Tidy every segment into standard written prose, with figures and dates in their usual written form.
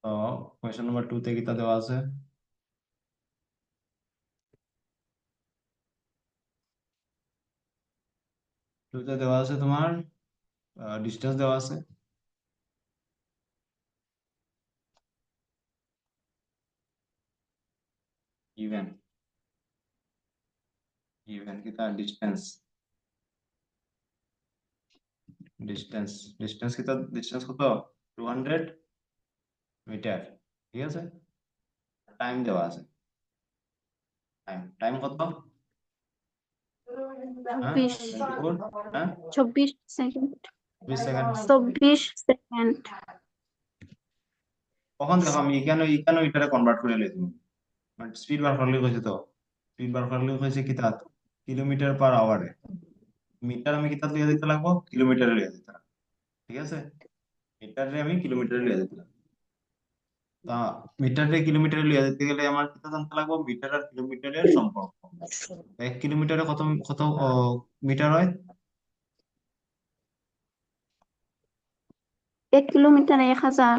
তো question number 2 তে কিতা দেওয়া আছে? 2 তে দেওয়া আছে তোমার ডিসটেন্স দেওয়া আছে। ইভেন ইভেন কিতা ডিসটেন্স ডিসটেন্স ডিসটেন্স কিতা ডিসটেন্স কত? 200 মিটার। ঠিক আছে। টাইম দেওয়া আছে। টাইম টাইম কত? হ্যাঁ, 24 24। হ্যাঁ, 24 সেকেন্ড 20 সেকেন্ড। 24 সেকেন্ড। কখন দেখো আমি এখানে এখানে এটারে কনভার্ট করে লই তুমি, মানে স্পিড বার করলে কইছে তো, স্পিড বার করলে কইছে কিতা কিলোমিটার পার আওয়ারে। মিটার আমি কিতা লিয়ে দিতে লাগবো, কিলোমিটারে লিয়ে দিতে লাগবো। ঠিক আছে, মিটারে আমি কিলোমিটারে লিয়ে দিতে লাগবো। তা মিটারে কিলোমিটারে লিয়ে দিতে গেলে আমার কিতা জানতে লাগবো, মিটার আর কিলোমিটারের সম্পর্ক। 1 কিলোমিটারে কত কত মিটার হয়? 1 কিলোমিটার 1000।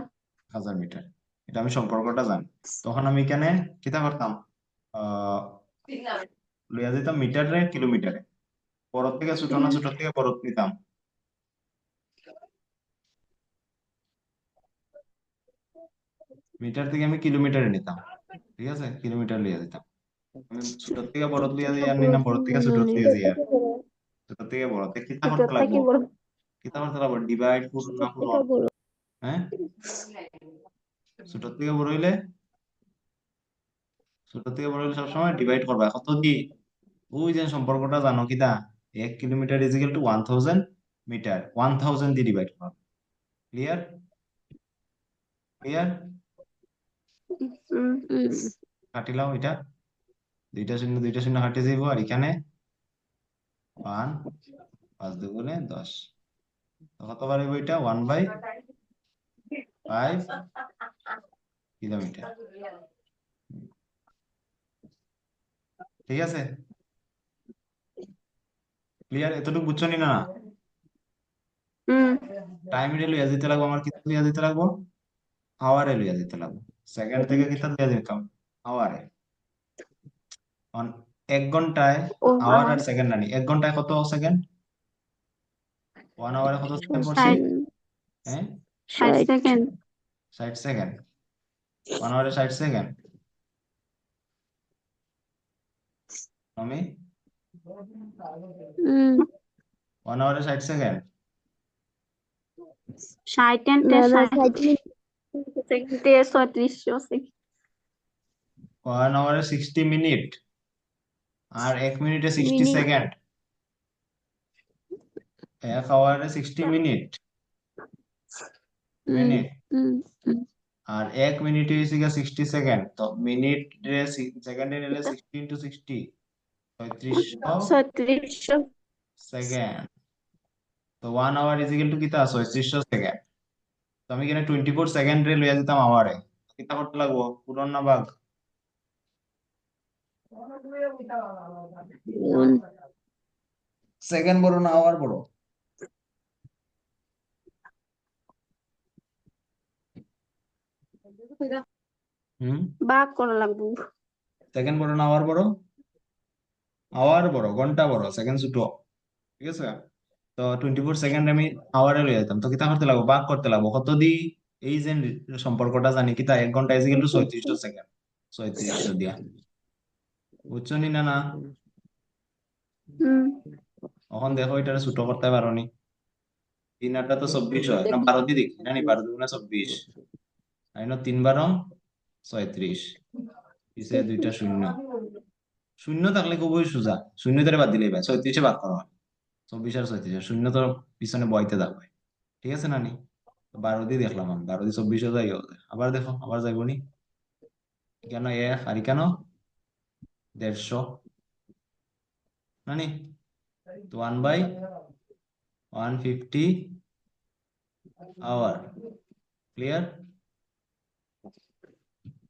1000 মিটার। এটা আমি সম্পর্কটা জানি। তখন আমি এখানে কিতা করতাম, আহ লিয়ে দিতাম মিটারে কিলোমিটারে, বড় থেকে ছোট না ছোট থেকে বড় নিতাম। মিটার থেকে আমি কিলোমিটারে নিতাম। ঠিক আছে, কিলোমিটার লিয়ে দিতাম। আমি ছোট থেকে বড় লিয়ে দিই আর নিলাম, বড় থেকে ছোট লিয়ে দিই আর ছোট থেকে বড়তে কিতা ছোট করতে থেকে লাগবো, বড়। কিতা করতে লাগবো, ডিভাইড পূরণ ছোট না থেকে পূরণ। বড়। হ্যাঁ, ছোট থেকে বড় হইলে ছোট থেকে বড় হইলে সবসময় ডিভাইড করবা কত দি, ওই যে সম্পর্কটা জানো কিতা, 1 kilometre is equal to 1000 metre, 1000 দিয়ে ডিভাইড করবা। ক্লিয়ার? ক্লিয়ার? উম, উম, কাটিলাম এটা, দুইটা শূন্য কাটি যাইব, আর এখানে 1, 5 × 2 = 10। তো কত বাড়িব এটা, 1/5 কিলোমিটার। ঠিক আছে, ক্লিয়ার? এতটুকু বুঝছো নি না? উম, টাইম এটা লইয়া দিতে লাগবো, আমার কিতা লইয়া দিতে লাগবো, আওয়ারে লইয়া দিতে লাগবো। সেকেন্ড থেকে কিতা লইয়া দিতাম, আওয়ারে। অন 1 ঘন্টায় ও আওয়ার আর আর সেকেন্ড আনি, 1 ঘন্টায় কত সেকেন্ড, 1 আওয়ারে কত সেকেন্ড পড়ছি? 60। হ্যাঁ, 60 সেকেন্ড। 60 সেকেন্ড। 1 আওয়ারে 60 সেকেন্ড। আমি উম, 1 আওয়ারে 60 সেকেন্ড। 60 না না 60 সেকেন্ডে 3600 সেকেন্ড। 1 আওয়ারে 60 মিনিট, আর 1 মিনিটে 60 মিনিট। সেকেন্ড। 1 আওয়ারে 60 মিনিট, উম, মিনিট। উম, উম, আর 1 মিনিটে হচ্ছে গিয়ে 60 সেকেন্ড, তো মিনিট সেকেন্ডে নিলে 60 × 60, 3600 3600। সেকেন্ড। তো 1 আওয়ার ইজ ইকুয়াল টু কিতা, 3600 সেকেন্ড। তো আমি এখানে 24 সেকেন্ড রে লইয়া দিতাম আওয়ারে, কিতা করতে লাগবো, পূরণ না ভাগ? উম, সেকেন্ড বড় না আওয়ার বড়? হুম, ভাগ করা লাগবো। সেকেন্ড বড় না আওয়ার বড়? আওয়ার বড়, ঘন্টা বড়, সেকেন্ড ছোট। ঠিক আছে, তো 24 সেকেন্ড আমি আওয়ারে লইয়া যেতাম, তো কিতা করতে লাগবো, ভাগ করতে লাগবো কত দি, এই যে সম্পর্কটা জানি কিতা, 1 ঘন্টা ইজ ইকুয়াল টু 3600 সেকেন্ড, 3600 দিয়া। বুঝছো নি না? না, উম, এখন দেখো এটা ছোট করতে পারো নি, 3 × 8 তো 24 হয় না, 12 দিয়ে দেখি না নি, 12 × 2 = 24। আইনো 3 × 12 = 36, পিছে দুইটা শূন্য, শূন্য থাকলে খুবই সোজা, শূন্য ধরে বাদ দিলেই ভাই 36-এ ভাগ করা হয়। 24 আর 36, শূন্য তো পিছনে বইতে থাকবে। ঠিক আছে না নি? তো 12 দিয়ে দেখলাম আমি, 12 দিয়ে 24 যাই, আবার দেখো, আবার যাইব নি, কেন 1 আর কেন 150 না নি, তো 1/150 আওয়ার। ক্লিয়ার?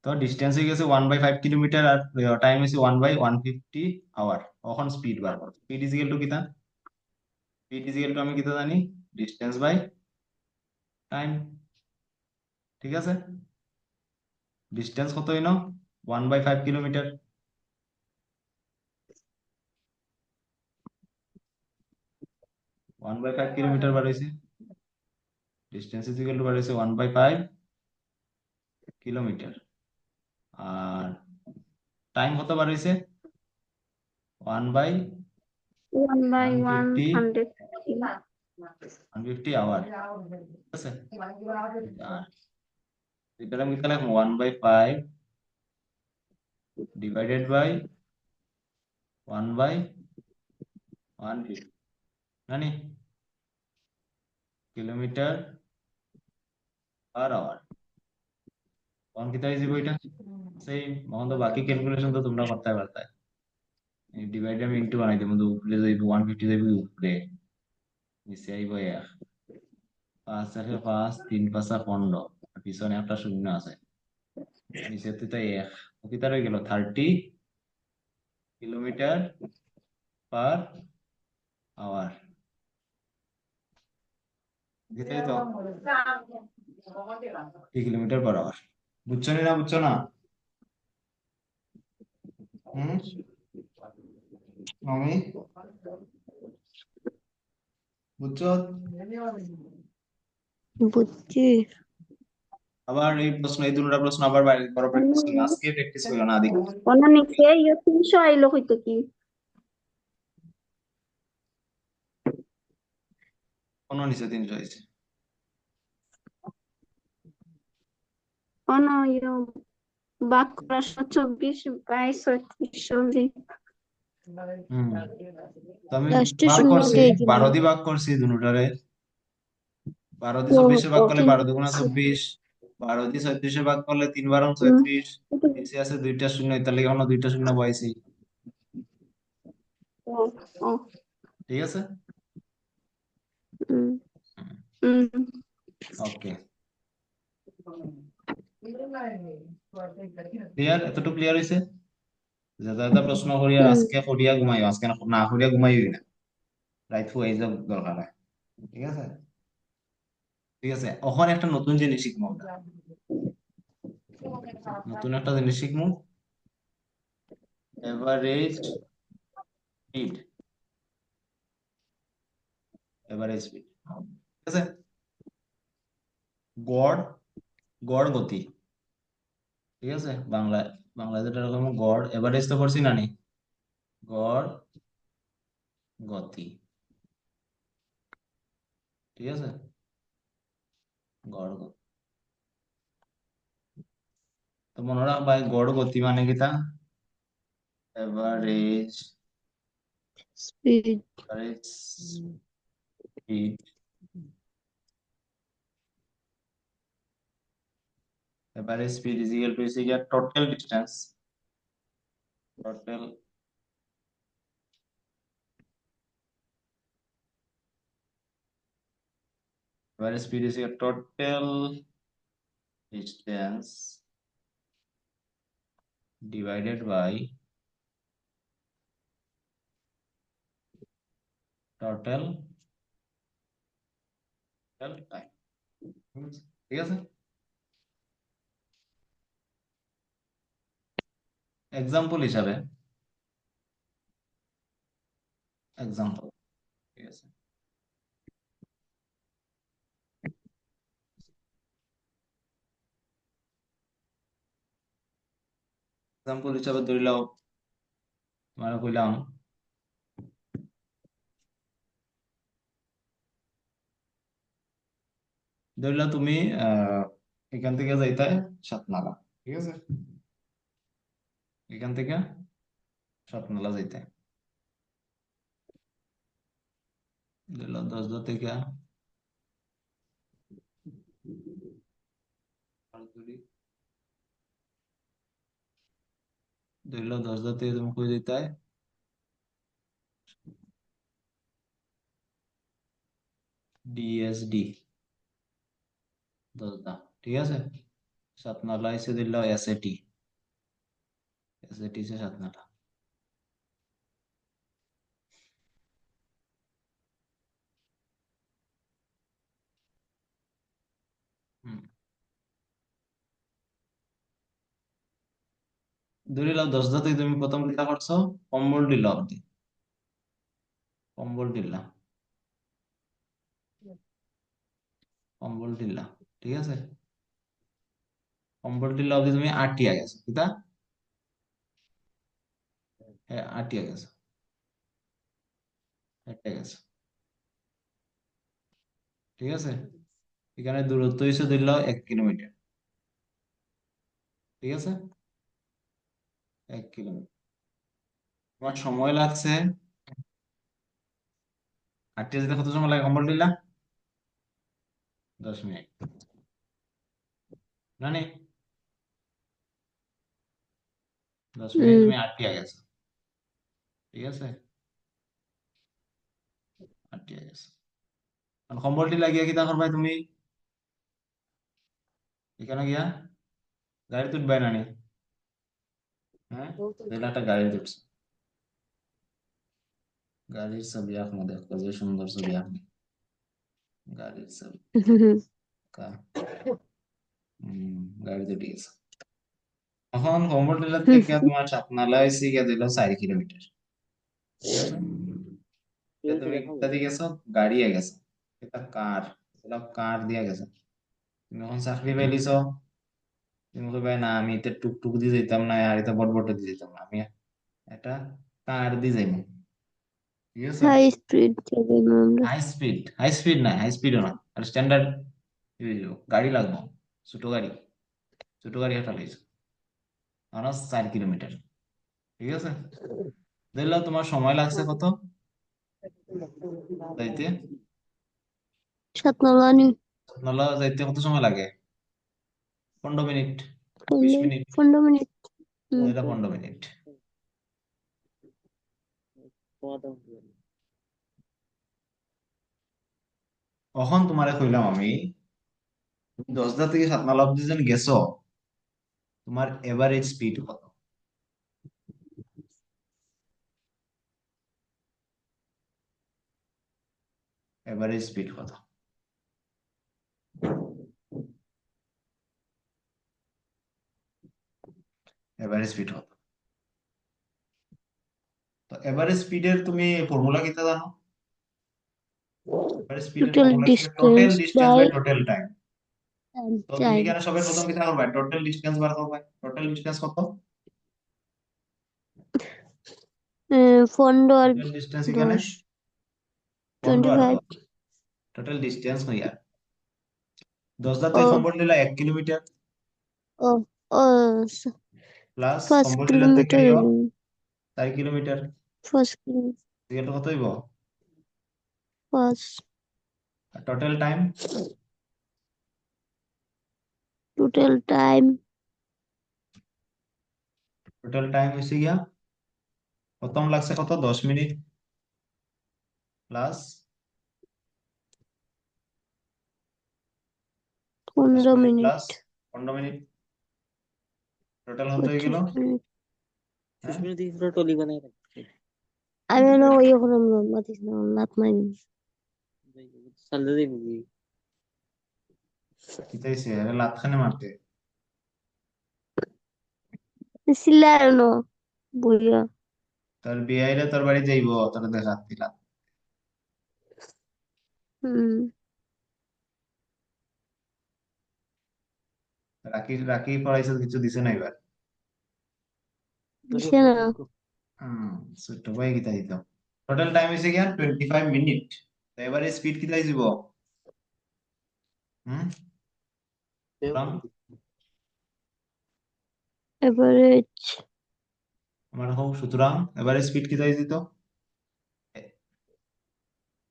তো ডিস্টেন্স হয়ে গেছে 1/5 কিলোমিটার, আর টাইম হয়েছে 1/150 আওয়ার। এখন স্পিড বার করো, স্পিড ইজ ইকুয়াল টু কিতা, স্পিড ইজ ইকুয়াল টু আমি কিতা জানি, ডিস্টেন্স বাই টাইম। ঠিক আছে, ডিস্টেন্স কত হইনো 1/5 কিলোমিটার। 1/5 কিলোমিটার বাড়াইছে, ডিস্টেন্স ইজ ইকুয়াল টু বাড়াইছে 1/5 কিলোমিটার। আর টাইম কত বাড়াইছে 1/150 1/100 150 আওয়ার, ঠিক আছে। আর এটা আমি তাহলে 1/5 ডিভাইডেড বাই 1/150 জানি কিলোমিটার পার আওয়ার। তখন কি তাই যাবো এটা সেই তখন তো বাকি ক্যালকুলেশন তো তোমরা করতে পারতে। ডিভাইড আমি ইনটু বানাই দেবো, উপরে যাইব 150 যাইব উপরে, নিচে আইব 1, 5 আছে 5, 3 5 15, পিছনে একটা শূন্য আছে, নিচে তো তাই 1, কি তার হয়ে গেল 30 কিলোমিটার পার আওয়ার। এটাই তো কিলোমিটার পার আওয়ার। বুঝছো না বুঝছো না? হুম আমি বুঝছো? বুঝছি। আবার এই প্রশ্ন, এই দুটো প্রশ্ন আবার বাইরে বড় প্র্যাকটিস করো, আজকে প্র্যাকটিস করো না আদি। কোন নিচে 300 আইলো হইতো কি? কোন নিচে 300 হয়েছে? কোন বাক করা 24 22 36 হম তো আমি লাস্টে ভাগ শূন্য করছি, দিয়ে দিলাম। 12 দিয়ে ভাগ করছি দুটারে। 12 দিয়ে ও 24 ভাগ করলে ওকে। 12 দুগুণা 24, 12 দিয়ে 36 ভাগ করলে 3 12 হুম 36, নিচে আছে দুইটা শূন্য, তাহলে এখনো দুইটা শূন্য বসাইছি, ও ও ঠিক আছে। হুম হুম ওকে, ক্লিয়ার? এতটুকু ক্লিয়ার হয়েছে? যেটা যেটা প্রশ্ন করিয়া হুম আজকে করিয়া ঘুমাইও, আজকে না করিয়া ঘুমাইও না, রাইত ফুয়াই যাব দরকার হয়, ঠিক আছে। ঠিক আছে, ওখানে একটা নতুন জিনিস শিখবো আমরা, নতুন একটা জিনিস শিখবো, এভারেজ স্পিড, এভারেজ স্পিড, ঠিক আছে। গড়, গড় গতি, ঠিক আছে। বাংলায়, বাংলায় যেটা এরকম গড়, এভারেজ তো করছি না নি, গড় গতি, ঠিক আছে, গড় গতি। তো মনে রাখবা গড় গতি মানে কি তা, average, speed average speed, average speed is equal two total distance, total average speed is total distance divided by total time, ঠিক আছে। এক্সাম্পল হিসাবে, এক্সাম্পল, ঠিক আছে। এক্সাম্পল হিসাবে ধরে লাও, মানে কইলাম ধরে লাও তুমি এখান থেকে যাইতে সাতনালা, ঠিক আছে, এখান থেকে সাতনালা যাইতে ধরে লাও 10 থেকে ধরে লাও 10 থেকে তুমি কই যাইতে ডিএসডি 10, ঠিক আছে। সাতনালা এসে দিল এসএটি, এসএটি সে সাতনালা। হুম ধরে লাও 10 তুমি প্রথম কিতা করছো, কম্বল দিলা অব্দি, কম্বল দিলা, কম্বল দিলা, ঠিক আছে? কম্বল দিলা অব্দি তুমি আটিয়া গেছো, কিতা? হ্যাঁ, আটিয়া গেছো, হেঁটে গেছো, ঠিক আছে? এখানে দূরত্ব হিসেবে দিল 1 কিলোমিটার, ঠিক আছে? 1 কিলোমিটার। তোমার সময় লাগছে, হাঁটতে যেতে কত সময় লাগে কম্বল দিলা? 10 মিনিট, জানি? 10 মিনিট তুমি আটিয়া গেছো, ঠিক আছে? আটিয়া গেছো, আর কম্বলটি লাগিয়ে কিতা করবাই তুমি? এখানে গিয়া গাড়ি তুলবাই না নি? হ্যাঁ, তাহলে একটা গাড়ি তুলছে, গাড়ির ছবি আঁকনো, দেখো যে সুন্দর ছবি আঁকনি, গাড়ির ছবি কা গাড়ি তো ঠিক আছে। এখন কম্বলটিলা থেকে তোমার চাপনালা হয়েছে গিয়া দিল 4 কিলোমিটার, ঠিক আছে? এটা তুমি কোথা দিয়ে গেছো? গাড়ি গেছো, এটা কার, এটা কার দিয়া গেছো। তুমি এখন চাকরি পাইলিছ, তুমি কইবা না আমি এটা টুকটুক দিয়ে যেতাম না, আর এটা বটবট দিয়ে যেতাম না, আমি এটা কার দিয়ে যাইব, ঠিক আছে? হাই স্পিড যাবে আমরা। হাই স্পিড না, হাই স্পিডও না, আর স্ট্যান্ডার্ড গাড়ি লাগবো, ছোট গাড়ি, ছোট গাড়ি একটা লইছো, আমরা 4 কিলোমিটার, ঠিক আছে? দেখলো তোমার সময় লাগছে কত যাইতে? সাতনালানি নলা যাইতে কত সময় লাগে? 15 মিনিট, 20 মিনিট, 15 মিনিট। এটা 15 মিনিট। কখন তোমারে কইলাম আমি 10 থেকে 7 অব্দি যেন গেছো, তোমার এভারেজ স্পিড কত? এভারেজ স্পিড কত? এভারেজ স্পিড কত? তো এভারেজ স্পিডের তুমি ফর্মুলা কিতা জানো? এভারেজ স্পিডের টোটাল ফর্মুলা হচ্ছে total distance distance bye bye total time. তো তুমি টাইম। এখানে সবাই প্রথম কিতা করবা, টোটাল ডিস্টেন্স বার করবা। টোটাল ডিস্টেন্স কত? পনেরো আর টোটাল ডিস্টেন্স এখানে 10, 15 আর 25। 10, টোটাল ডিস্টেন্স হইয়া 10 দা ও তুই কম্বল দিলা 1 কিলোমিটার, ও ও প্লাস ফার্স্ট কম্বল দিলা থেকে কিলোমিটার। নিও 4 কিলোমিটার, ফার্স্ট কিলোমিটার। এটা কত হইব? First total time, total time total time হইছে গিয়া প্রথম লাগছে কত? 10 মিনিট, প্লাস দশ 15 minute minute. Plus 15 minute, total কত হয়ে গেল? 25 মিনিট। হ্যাঁ, আমি না ওই ওখানে মাতিস না লাত মারি। কি চাইছে আরে লাত খানে মারতে? সিল্লার ন বুঝা। তোর বিয়াইলে তোর বাড়ি যাইবো, তোর দেখাচ্ছি লাত। হুম। রাখি রাখি পড়াইছে, কিছু দিছে না এবার? দিছে না। হম, ছোট্ট ভাই কিতা দিত। টোটাল টাইম হইছে গিয়া 25 মিনিট। তো এবারে স্পিড কিতা দিব? হুম, সুতরাং এভারেজ আমার হোক, সুতরাং এবারে স্পিড কিতা দিত?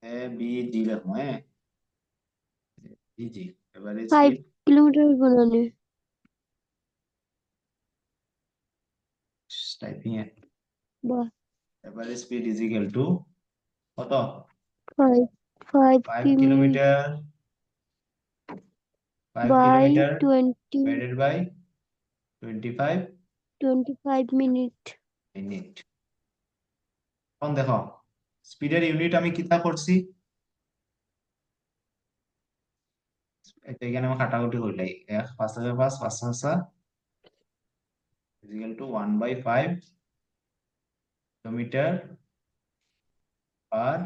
এ বি জি লেখো, হ্যাঁ, জি জি, এবারে 5 স্পিড কিলোমিটার বানানে। টাইপিং এ, বা এবারে স্পিড ইজ ইকুয়াল টু কত? 5 5 কিমি kilometre, 5 by kilometre 20 divided by 25 25 minute. Minute. এখন দেখো স্পিডের ইউনিট আমি কিতা করছি, এটা এখানে আমার কাটাকুটি করলাই, 1 5 5 5 5 is equal two 1/5 kilometre per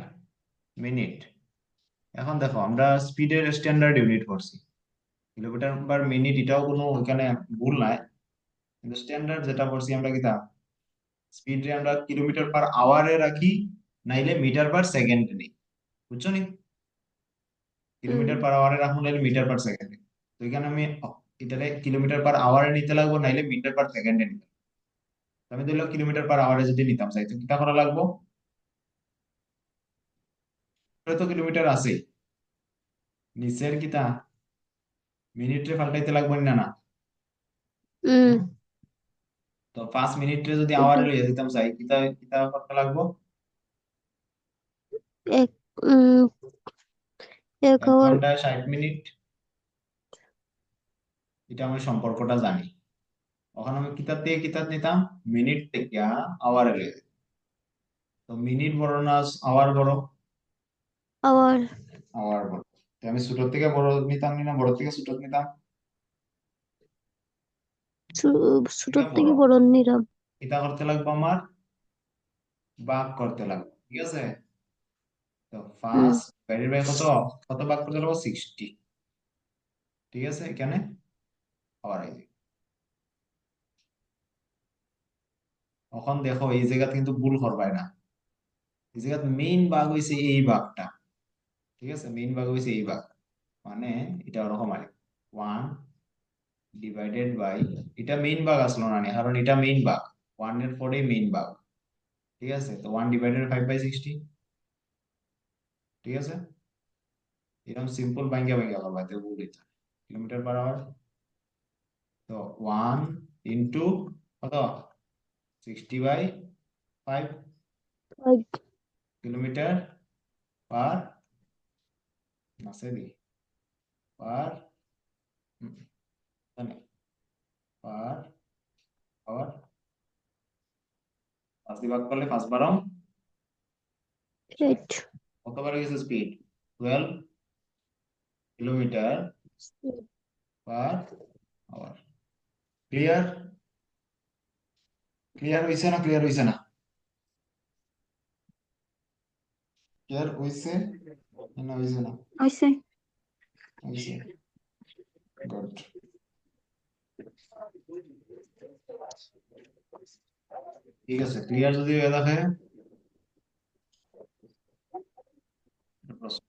minute. এখন দেখো আমরা স্পিডের স্ট্যান্ডার্ড ইউনিট করছি, কিলোমিটার পার মিনিট, এটাও কোনো ওইখানে ভুল নাই, কিন্তু স্ট্যান্ডার্ড যেটা করছি আমরা কিতা স্পিড রে আমরা কিলোমিটার পার আওয়ারে রাখি, নাইলে মিটার পার সেকেন্ডে নেই, বুঝছো নি? কিলোমিটার পার আওয়ারে রাখুন নাইলে মিটার পার সেকেন্ডে। তো এখানে আমি এটারে কিলোমিটার পার আওয়ারে নিতে লাগবো, নাইলে মিটার পার সেকেন্ডে নিতে লাগবো। তো আমি ধরলাম কিলোমিটার পার আওয়ারে যদি নিতাম চাই, তো কিতা করা লাগবো? তো কিলোমিটার আছে, নিচের কিতা মিনিটে পাল্টাইতে লাগবে না না? হুম। হুম? তো 5 মিনিটে যদি এটা আওয়ারে লিয়ে দিতাম চাই, কিতা কিতা করতে লাগবো? এক উম 1 hour 1 ঘন্টায় 60 মিনিট, এটা আমি সম্পর্কটা জানি। ওখানে আমি কিতাব থেকে কিতাব নিতাম, মিনিট থেকে আওয়ারে লিয়ে দিতাম। তো মিনিট বড় না আওয়ার বড়? hour আওয়ার বড়। তো আমি ছোট থেকে বড় নিতাম না বড় থেকে ছোট নিতাম? ছোটর থেকে বড়। থেকে বড় নিলাম। এটা করতে লাগবে আমার, ভাগ করতে লাগবে, ঠিক আছে? তো হুম। ফার্স্ট ভ্যারি বাই কত, কত ভাগ করতে লাগবে? 60, ঠিক আছে? এখানে আবার এই যে, এখন দেখো এই জায়গা কিন্তু ভুল করবাই না, এই জায়গা মেইন ভাগ হইছে এই ভাগটা, ঠিক আছে? মেইন ভাগ হইছে এই ভাগ, মানে এটা ওরকম আর 1 ডিভাইডেড বাই, এটা মেইন ভাগ আসলো না নি, কারণ এটা মেইন ভাগ, 1 এর পরে মেইন ভাগ, ঠিক আছে? তো 1 ডিভাইডেড 5/60, ঠিক আছে? এরকম সিম্পল ভাঙ্গা ভাঙ্গা করবা, তো ভুল হইতো না। কিলোমিটার পার আওয়ার, তো 1 ইন্টু কত, 60/5 5 কিলোমিটার পার, মাসে দি পার, জানি পার আওয়ার। 5 দিয়ে ভাগ করলে 5 বারং 60, 8 কতবার গেছে speed? 12 kilometre per hour. Clear? Clear হইছে না? ক্লিয়ার হইছে না? ক্লিয়ার হইছে না হইছে না? হইছে। হইছে, গুড। ঠিক আছে, ক্লিয়ার যদি হয়ে থাকে প্রশ্ন।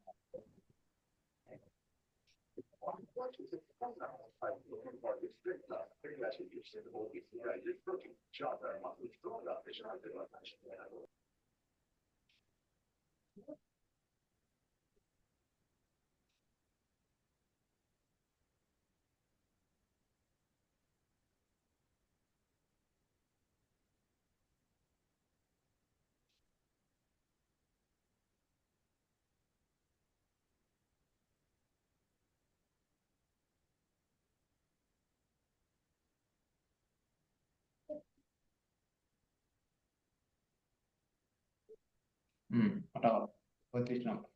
ওটা হলো 35 নম্বর,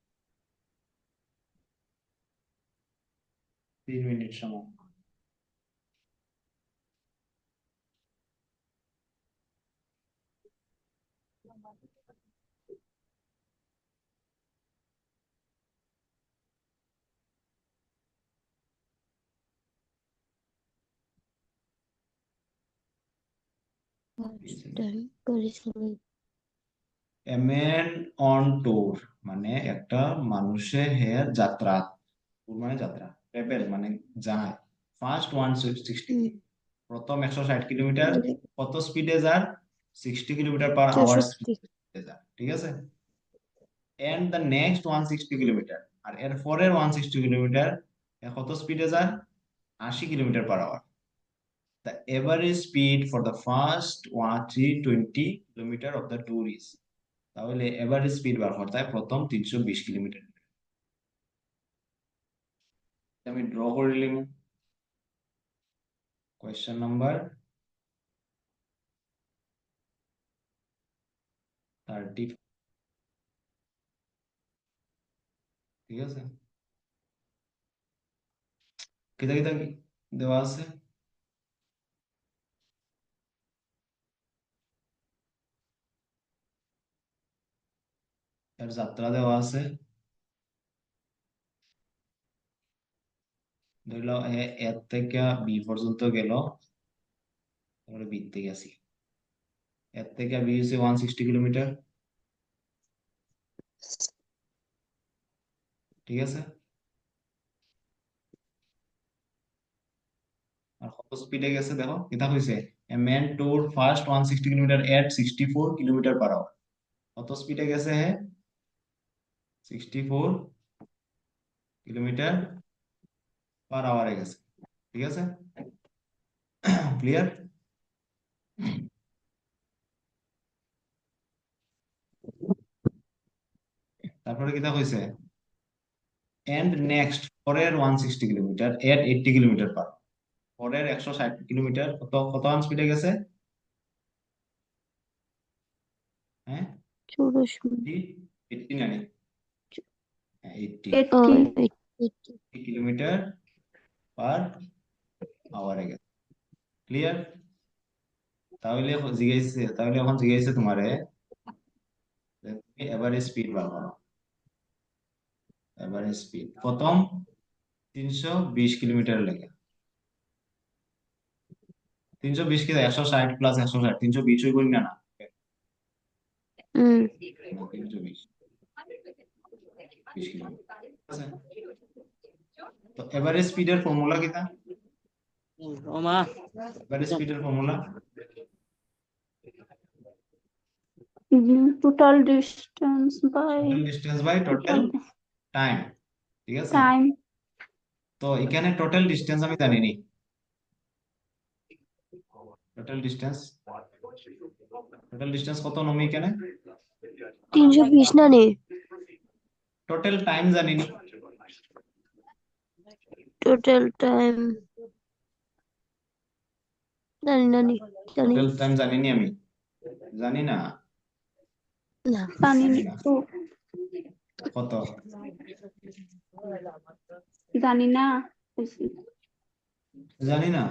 3 মিনিট সময়। গাড়ি চালাই। এ ম্যান অন ট্যুর, মানে একটা মানুষের হের যাত্রা, ট্যুর মানে যাত্রা, ট্রাভেল মানে যায়, ফার্স্ট 160, হুম। প্রথম 160 কিলোমিটার মানে কত স্পিডে যার? 60 কিলোমিটার পার আওয়ার 64। স্পিডে যার, ঠিক আছে? এন্ড দ্য নেক্সট 160 কিলোমিটার, আর এর পরের 160 কিলোমিটার কত স্পিডে যার? 80 kilometre per hour. The average speed for the first 320 kilometre of the tour is, তাহলে এভারেজ স্পিড বার করতে হয় প্রথম 320 কিলোমিটার। আমি ড্র করে নিলাম কোয়েশ্চেন নাম্বার 30, ঠিক আছে? কিতা কিতা দেওয়া আছে? এর যাত্রা দেওয়া আছে, ধরলাম এর থেকে বি পর্যন্ত গেল, তারপরে বি থেকে আসি, এর থেকে বি হচ্ছে 160 কিলোমিটার, ঠিক আছে। আর কত স্পিডে গেছে দেখো, এটা হয়েছে a man tour first 160 kilometre at 64 kilometre per hour. কত স্পিডে গেছে হ্যাঁ, 64 কিলোমিটার পার আওয়ারে গেছে, ঠিক আছে। ক্লিয়ার? তারপরে কিতা হয়েছে, এন্ড নেক্সট পরের 160 কিলোমিটার এট 80 কিলোমিটার পার, পরের 160 কিলোমিটার কত কত স্পিডে গেছে, হ্যাঁ 84 80 না 80 ও 80 80 কিলোমিটার পার আওয়ারে গেছে। ক্লিয়ার? তাহলে এখন জিজ্ঞাসা তোমারে যে তুমি এভারেজ স্পিড বার করো। এভারেজ স্পিড প্রথম 320 কিলোমিটার লেগে, 320 কি 160 প্লাস 160 320 হইব না না? হুম 320 20 কিলোমিটার, ঠিক আছে। তো এভারেজ স্পিডের ফর্মুলা কিটা, ওমা এভারেজ স্পিডের formula total distance by total distance by total total time, ঠিক আছে। time. তো এখানে টোটাল ডিস্টেন্স আমি জানি নি, টোটাল ডিস্টেন্স কত নমি এখানে, 320 না নে টোটাল টাইম জানি নি, টোটাল টাইম জানি না নি জানি টোটাল টাইম জানি নি আমি, জানি না, না জানি জানি না তো কত, জানি না জানি না,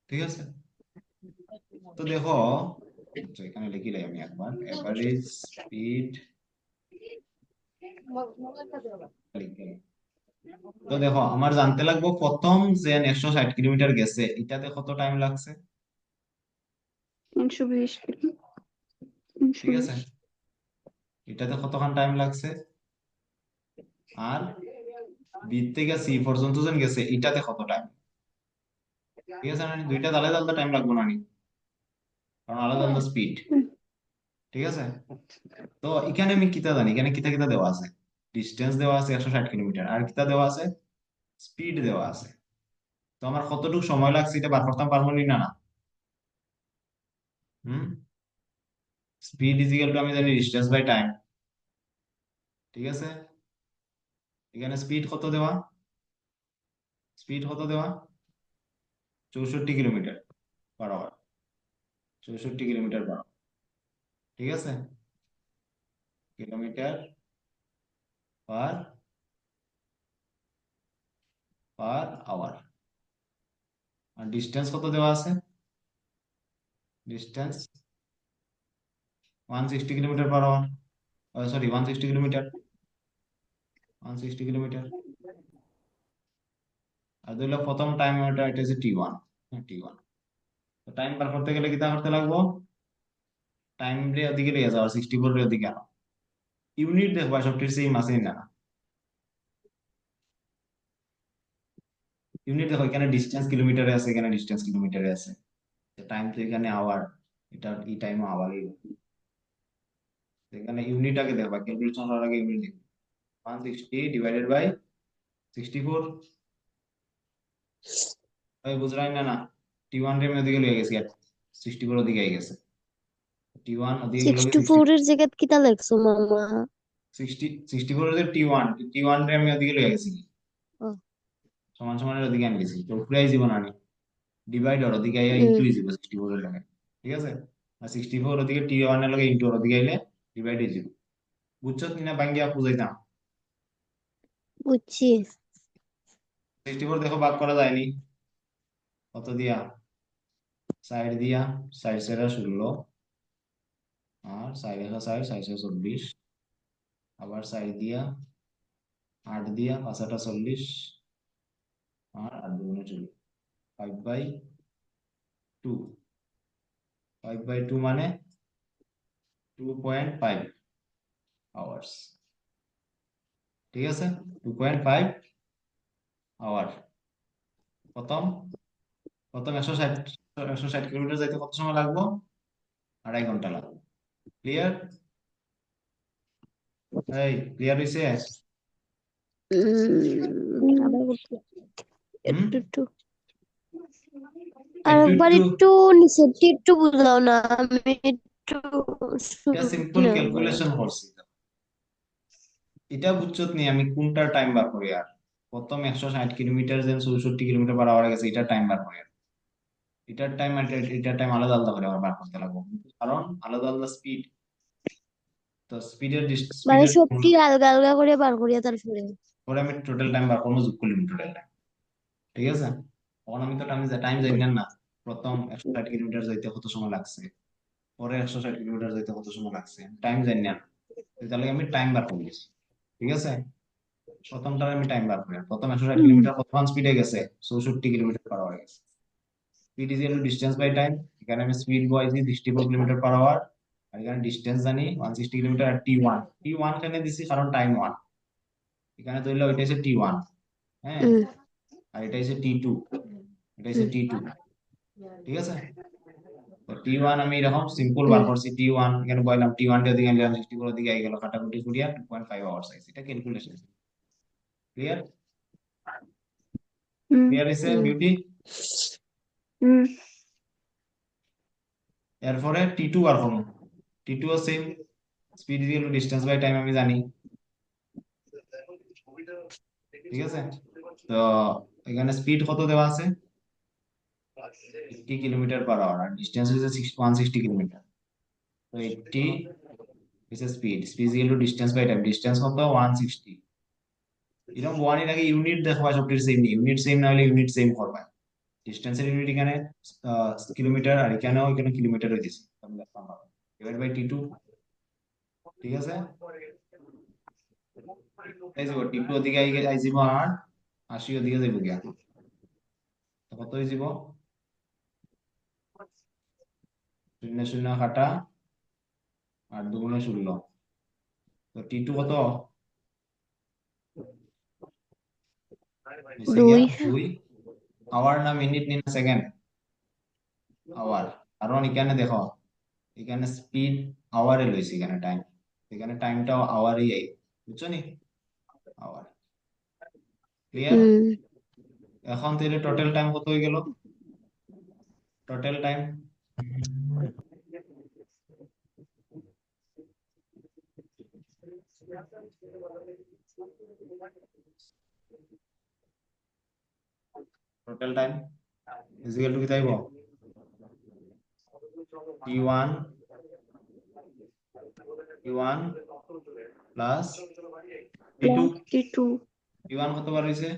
ঠিক আছে। তো দেখো, আচ্ছা, এখানে লিখিলাই আমি একবার এভারেজ স্পিড, তো দেখো আমার জানতে লাগবো প্রথম যে 160 কিলোমিটার গেছে এটাতে কত টাইম লাগছে, 320 ঠিক আছে, 320 এটাতে কতক্ষণ টাইম লাগছে, আর বি থেকে সি পর্যন্ত যেন গেছে এটাতে কত টাইম, ঠিক আছে না? দুইটা আলাদা আলাদা টাইম লাগবে না নি? কারণ আলাদা আলাদা স্পিড, ঠিক আছে। তো এখানে আমি কিতা জানি, এখানে কিতা কিতা দেওয়া আছে, ডিস্টেন্স দেওয়া আছে 160 কিলোমিটার, আর কিতা দেওয়া আছে, স্পিড দেওয়া আছে। তো আমার কতটুকু সময় লাগছে এটা বার করতাম পারবো নি না না? হুম, স্পিড ইজিক্যাল টু আমি জানি ডিস্টেন্স বাই টাইম, ঠিক আছে। এখানে স্পিড কত দেওয়া 64 kilometre per hour, 64 kilometre per hour, ঠিক আছে, কিলোমিটার পার পার আওয়ার। আর ডিস্টেন্স কত দেওয়া আছে, distance 160 kilometre per hour, sorry 160 kilometre আর ধরলে প্রথম টাইম এটা হচ্ছে T1, T1। তো টাইম পার করতে গেলে কিতা করতে লাগবো, টাইম রে ওদিকে লিয়ে যাওয়া 64 রে ওদিকে আনো, ইউনিট দেখবা সবটির সেম আছে না? ইউনিট দেখো, এখানে ডিস্টেন্স কিলোমিটারে আছে, এখানে ডিস্টেন্স কিলোমিটারে আছে, টাইম তো এখানে আওয়ার, এটা এই টাইম আওয়ারই, এখানে ইউনিট আগে দেখবা, ক্যালকুলেশন করার আগে ইউনিট দেখবা, 160 / 64, আমি বুঝলাম না না, T1 রে আমি ওদিকে লিয়ে গেছি আর 64 ওদিকে গেছে, T1 ওদিকে গেল 64 এর জায়গাত কিতা লাগছো মামা 64 এর টি ওয়ান রে আমি ওদিকে লিয়ে গেছি, ও, সমান সমানের ওদিকে আমি গেছি, তো পুরাই জীবন আনি ডিভাইড আর ওদিকে আইয়া হুম ইনটু হয়ে যাবে 64 এর লগে, ঠিক আছে। আর 64 ওদিকে T1 এর লগে ইনটু আর ওদিকে আইলে ডিভাইড হয়ে যাবে, বুঝছো কিনা বাঙ্গিয়া বুঝাইতাম। বুঝছি 64 দেখো ভাগ করা যায়নি, কত দিয়া, সাইড দিয়া, সাইড সেরা 16, আর সাইড 1 সাইড সাইড 24, আবার 4 দিয়া 8 দিয়া 5 8 40 আর 8 দুগুণে 40 5/2 5/2 মানে 2.5 আওয়ার্স। ঠিক আছে, 2.5 আওয়ার। প্রথম প্রথম 160 কিলোমিটার যাইতে কত সময় লাগবে? 2.5 ঘন্টা লাগবে। ক্লিয়ার? এই ক্লিয়ার হইছে? আবার বলতে হুম, একটু একটু আরেকবার একটু একটু নিচেরটি একটু বুঝাও না, আমি একটু এটা সিম্পল শুনি না মানে। ক্যালকুলেশন করছি। এটা বুঝছত নি আমি কোনটা টাইম বার করি। আর প্রথম 160 কিলোমিটার যেন 64 কিলোমিটার পার আওয়ার গেছে, এটা টাইম বার করি। এটার টাইম আর এটার টাইম আলাদা আলাদা করে আবার বার করতে লাগবে, কারণ আলাদা আলাদা স্পিড। তো স্পিডের মানে স্পিডের সবটি আলগা আলগা করে বার করিয়া তারপরে পরে আমি টোটাল টাইম বার করবো, যোগ করলাম টোটাল টাইম। ঠিক আছে, তখন আমি তো টাইম জানি না। প্রথম 160 কিলোমিটার যাইতে কত সময় লাগছে, পরে 160 কিলোমিটার যাইতে কত সময় লাগছে, টাইম জানি না। তাহলে আমি টাইম বার করে দিচ্ছি। ঠিক আছে, প্রথমটার আমি টাইম বার করি। প্রথম 160 কিলোমিটার কতক্ষণ স্পিডে গেছে? 64 কিলোমিটার পার আওয়ার গেছে। Speed is equal to distance by time. এখানে আমি স্পিড বসাইছি 64 কিলোমিটার পার আওয়ার, আর এখানে ডিসটেন্স জানি 160 কিলোমিটার। আর টি ওয়ান এখানে দিছি কারণ টাইম 1, এখানে ধরলে ওইটা হচ্ছে টি1। হ্যাঁ, আর এটা হচ্ছে টি2, এটা হচ্ছে টি2। ঠিক আছে, তো টি1 আমি এরকম সিম্পল বার করছি। টি1 এখানে বললাম, টি1 এর দিকে গেলাম 64 দিকে গেল, কাটাকুটি করিয়া 2.5 আওয়ার্স আইছে। এটা ক্যালকুলেশন। ক্লিয়ার? ক্লিয়ার হইছে বিউটি? এরপরে টি2 বার করব। টি2 ও same, speed is equal to distance by time আমি জানি। ঠিক আছে, তো এখানে স্পিড কত দেওয়া আছে? 80 কিলোমিটার পার আওয়ার, আর ডিসটেন্স হচ্ছে 160 কিলোমিটার। তো 80 হচ্ছে speed, speed is equal to distance by time. Distance কত? 160। এরকম ওয়ানের আগে ইউনিট দেখবা, সবটির সেম নেই। ইউনিট সেম না হলে ইউনিট সেম করবা। ডিসটেন্সের ইউনিট এখানে কিলোমিটার, আর এখানে কিলোমিটার হয়ে দিছে, ডিভাইড বাই টি2। ঠিক আছে, এই যাব টি2 ওদিকে আই যাব, আর 80 ওদিকে যাইব গিয়া, তো কত হয়ে যাব? 0 0 কাটা 8 দুগুণে 16। তো টি2 কত? হইছে গিয়া 2 আওয়ার। না মিনিট নি না সেকেন্ড? আওয়ার। কারণ এখানে দেখো, এখানে স্পিড আওয়ারে লইছি, এখানে টাইম, এখানে টাইমটাও আওয়ারই আই, বুঝছো নি? আওয়ার। ক্লিয়ার? এখন তাহলে টোটাল টাইম কত হয়ে গেল? Total time total time is equal two কি তাইব? টি1 প্লাস টি2। টি1 কতবার হয়েছে?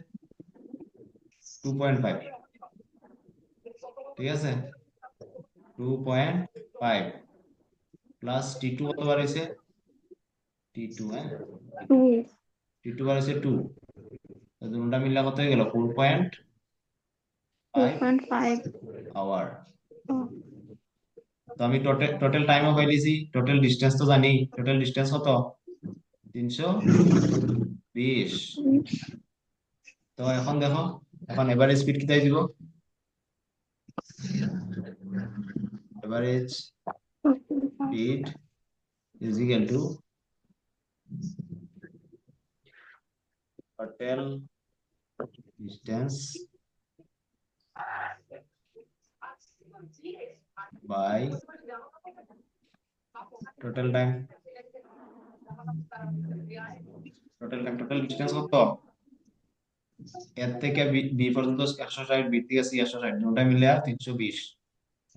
2.5। ঠিক আছে, 2.5 প্লাস টি2 কতবার হয়েছে? টি2, হ্যাঁ, টি2 বার হয়েছে 2। তো দুটা মিললে কত হয়ে গেল? 4.5 আওয়ার। তো আমি টোটাল টাইমও পাইলিছি, টোটাল ডিস্টেন্স তো জানি। টোটাল ডিস্টেন্স কত? 320। তো এখন দেখো, এখন এভারেজ স্পিড কি তাই দিব? Average speed is equal to total distance by total time. Total distance কত? এর থেকে বি পর্যন্ত 160, বি থেকে সি 160, দুটা মিলে 320।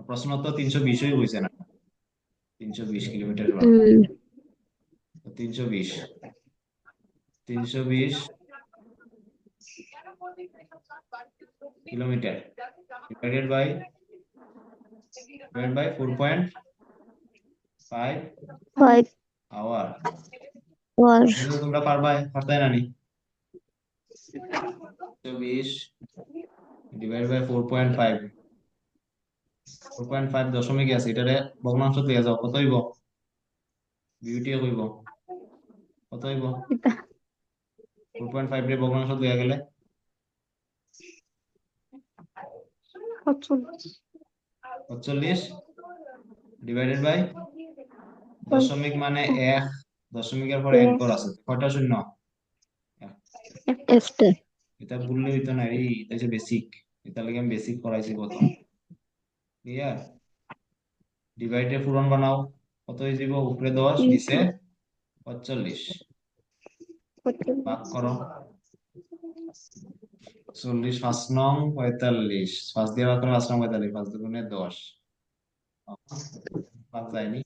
প্রশ্ন তো 320ই হয়েছে না? 320 কিলোমিটার বার। 320 কিলোমিটার ডিভাইডেড বাই 4.5 5 আওয়ার। আর তোমরা পারবাই, পারতাই না নি? 20 ডিভাইড বাই 4.5, 4.5 দশমিক আছে, এটারে ভগ্নাংশ দিয়ে যাও, কত হইব? বিউটি হইব, কত হইব? 4.5 রে ভগ্নাংশ দেয়া গেলে 45 ডিভাইডেড বাই দশমিক মানে 1, দশমিকের পরে 1 ঘর আছে, কয়টা শূন্য? একটা এটা বললে হইতো না রে, এটা যে বেসিক, এটা লাগে আমি বেসিক করাইছি কত। ক্লিয়ার? ডিভাইডে পূরণ বানাও, কত হয়ে যাব? উপরে 10 নিচে 45, ভাগ করো। 40 5 নং 45, 5 দিয়ে ভাগ করো, 5 নং 45, 5 দুগুণে 10, ভাগ যায়নি।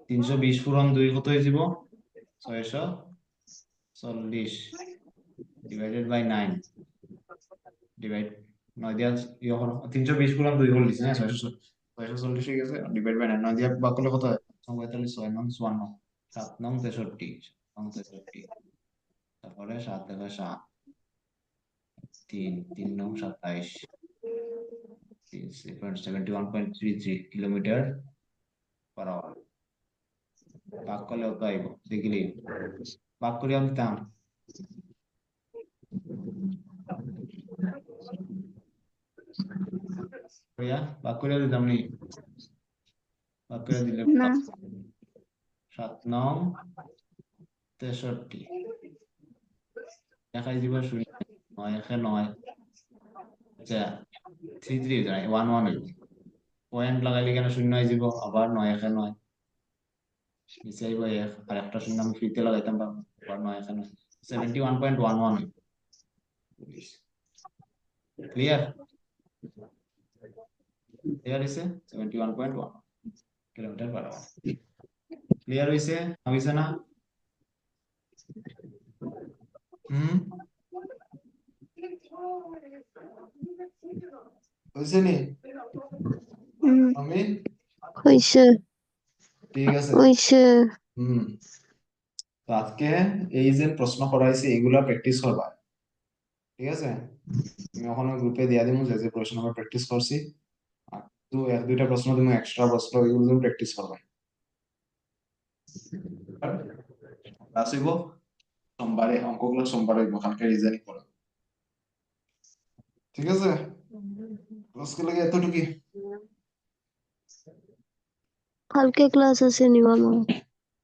320 পূরণ 2 কত হয়ে যাব? 640 ডিভাইডেড বাই 9, ডিভাইড 9 দিয়া ইয়ে করো, 320 পূরণ 2 করে দিছি না, 640 হয়ে গেছে, ডিভাইড বাই 9, 9 দিয়া ভাগ করলে কত হয়? 45, 6 নং 54, 7 নং 63, 7 নং 63, তারপরে 7 থেকে 7, 3 3 নং 27, 71.33 কিলোমিটার পার আওয়ার। ভাগ করলে কত আইব দেখিলি, ভাগ করে আমি দিতাম। ভাগ করে দিতাম নি, ভাগ করে দিলে না 7 নং 63, দেখাই দিব শূন্য, 9 একে 9, আচ্ছা 33 যায় 11 হইব, পয়েন্ট লাগাইলে কেন শূন্য হয়ে যাব, আবার 9 একে 9, নিচে আইব 1, আর একটা শূন্য আমি ফ্রিতে লাগাইতাম পারবো, আবার 9 একে 9, 71.11 হইব। ক্লিয়ার? ক্লিয়ার হইছে? 71.1 কিলোমিটার পার আওয়ার। ক্লিয়ার হইছে? হইছে না? হইছে নি? আমি হইছে ঠিক আছে। হইছে তো আজকে এই যে প্রশ্ন করাইছি এগুলা প্র্যাকটিস করবা, ঠিক আছে? আমি ওখানে গ্রুপে দিয়া দিব যে যে প্রশ্ন আমরা প্র্যাকটিস করছি, আর তো এক দুইটা প্রশ্ন তুমি এক্সট্রা প্রশ্ন এগুলো তুমি প্র্যাকটিস করবা। ক্লাস হইব সোমবারে, অঙ্কগুলো সোমবারে হইব, কালকে রিজনিং করো, ঠিক আছে? আজকে লাগে এতটুকুই। কালকে ক্লাস আছে নি মামা?